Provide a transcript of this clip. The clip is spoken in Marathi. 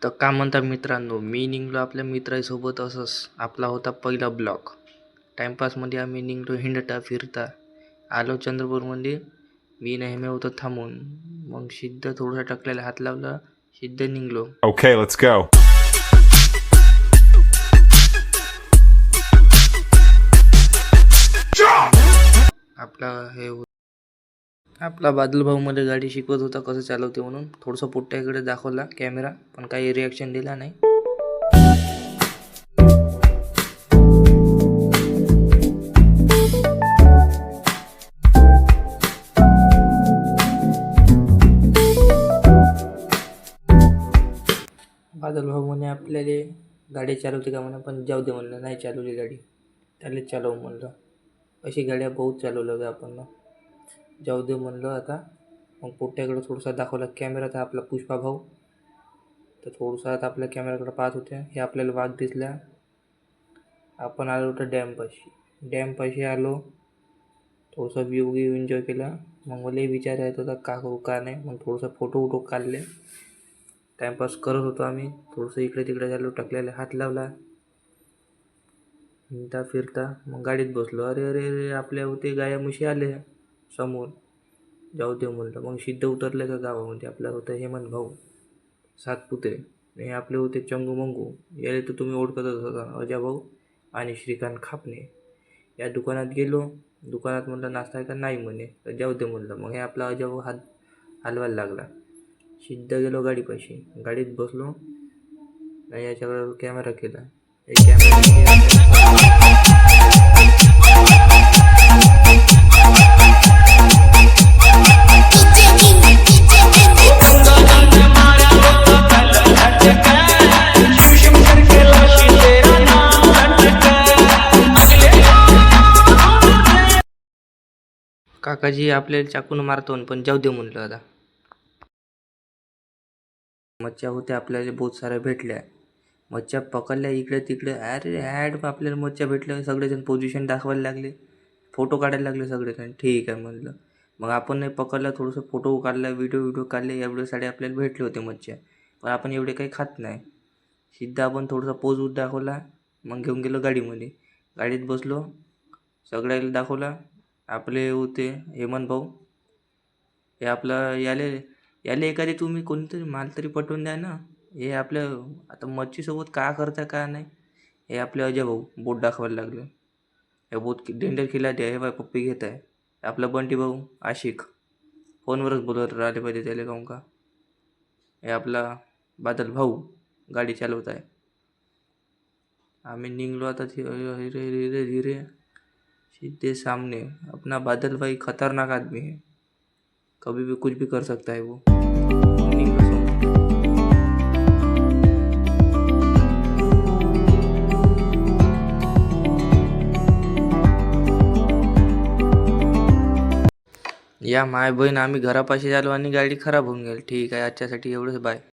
तर का म्हणता मित्रांनो, मी निघलो आपल्या मित्रासोबत. असंच आपला होता पहिला ब्लॉग. टाईमपासमध्ये आम्ही निघलो हिंडता फिरता. आलो चंद्रपूरमध्ये. मी नेहमी होतो थांबून. मग सिद्ध थोडासा टकल्याला हात लावला, सिद्ध निघलो. Okay, let's go. आपला हे आपला बादल भाऊ मध्ये गाडी शिकवत होता कसं चालवते म्हणून. थोडंसं पोट्ट्याकडे दाखवला कॅमेरा, पण काही रिॲक्शन दिला नाही. बादल भाऊ म्हणे आपल्याला गाडी चालवते का म्हणा, पण जाऊ दे म्हणलं. नाही चालवली गाडी, त्यालाच चालवू म्हणलं. अशी गाड्या बहुत चालवल्या होत्या आपण. जाऊ दे म्हणलं आता. मग पोट्ट्याकडे थोडासा दाखवला कॅमेरा. तर आपला पुष्पा भाऊ तर थोडंसं आता आपल्या कॅमेराकडे पाहत होते. हे आपल्याला वाघ दिसला. आपण आलो होतो डॅमपाशी आलो. थोडंसं व्ह्यू एन्जॉय केला. मग मला विचार येत होता का करू का नाही. मग थोडंसं फोटो काढले. टाईमपास करत होतो आम्ही. थोडंसं इकडे तिकडे झालो, टकल्याला हात लावला. हिंडता फिरता मग गाडीत बसलो. अरे अरे अरे आपल्या होते गाया म्हशी आले समोर. जाऊ दे म्हणलं. मग सिद्ध उतरले का गावामध्ये. आपला होतं हेमंत भाऊ सातपुते. हे आपले होते चंगू मंगू. याले तर तुम्ही ओळखतच होता, अजय भाऊ आणि श्रीकांत खापणे. या दुकानात गेलो. दुकानात म्हणलं नाश्ता आहे का, नाही म्हणे. तर जाऊ दे म्हणलं. मग हे आपला अजय भाऊ हात हलवायला लागला. सिद्ध गेलो गाडीपाशी. गाडीत बसलो आणि याच्याकडे कॅमेरा केला. एक काकाजी आपल्याला चाकून मारतो, पण जाऊ दे म्हणलं आता. मच्छ्या होत्या आपल्याला बहुत साऱ्या भेटल्या. मच्छ्या पकडल्या इकडे तिकडे. अरे ॲड आपल्याला मच्छ्या भेटल्या. सगळेजण पोझिशन दाखवायला लागले, फोटो काढायला लागले सगळेजण. ठीक आहे म्हणलं. मग आपण नाही पकडला, थोडंसं फोटो काढला, व्हिडिओ काढले. एवढे साडे आपल्याला भेटले होते मच्छ्या. पण आपण एवढे काही खात नाही. सिद्धा आपण थोडासा पोज दाखवला. मग घेऊन गेलो गाडीमध्ये. गाडीत बसलो. सगळ्याला दाखवला. आपले होते हेमंत भाऊ. हे आपलं याले एखादी तुम्ही कोणतरी माल तरी पटवून द्या ना. हे आपलं आता मच्छीसोबत का करता का नाही. हे आपले अजय भाऊ बोट दाखवायला लागले. हे बोट डेंडर खिला द्या. हे बाय पप्पी घेत आहे. आपला बंटी भाऊ आशिक फोनवरच बोलत राहिले पाहिजे त्याला काहून का. हे आपला बादल भाऊ गाडी चालवत आहे. आम्ही निघलो आता धीरे धीरे धीरे. सीधे सामने अपना बादल भाई खतरनाक आदमी है. कभी भी कुछ भी कर सकता है वो. या माय बहीण आम्ही घरापाशी आलो आणि गाडी खराब होऊन गेली. ठीक आहे, आजच्यासाठी एवढंच. बाय.